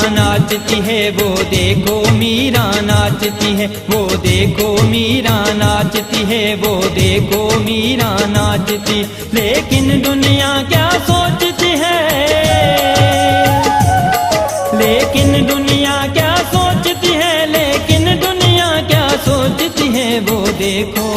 नाचती है, वो देखो मीरा नाचती है, वो देखो मीरा नाचती है, वो देखो मीरा नाचती। लेकिन दुनिया क्या सोचती है, लेकिन दुनिया क्या सोचती है, लेकिन दुनिया क्या सोचती है, वो देखो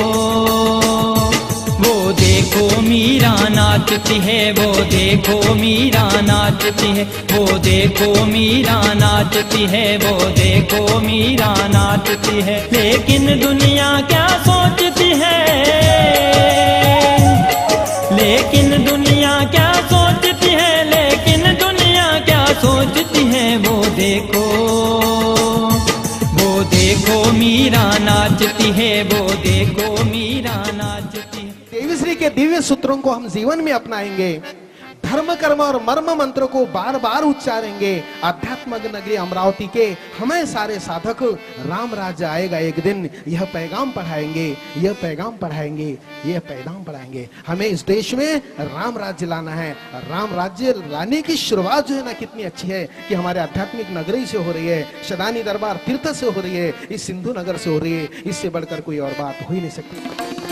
मीरा नाचती है, वो देखो मीरा नाचती है, वो देखो मीरा नाचती है, वो देखो मीरा नाचती है। लेकिन दुनिया क्या सोचती है, लेकिन दुनिया क्या सोचती है, लेकिन दुनिया क्या सोचती है, वो देखो मीरा नाचती है, वो देखो मीरा नाचती है। देवीश्री के दिव्य सूत्रों को हम जीवन में अपनाएंगे, धर्म कर्म और मर्म मंत्र को बार बार उच्चारेंगे। आध्यात्मिक नगरी अमरावती के हमें सारे साधक राम राज्य आएगा एक दिन, यह पैगाम पढ़ाएंगे, यह पैगाम पढ़ाएंगे, यह पैगाम पढ़ाएंगे। हमें इस देश में राम राज्य लाना है। राम राज्य लाने की शुरुआत जो है ना कितनी अच्छी है कि हमारे आध्यात्मिक नगरी से हो रही है, शदानी दरबार तीर्थ से हो रही है, इस सिंधु नगर से हो रही है। इससे बढ़कर कोई और बात हो ही नहीं सकती।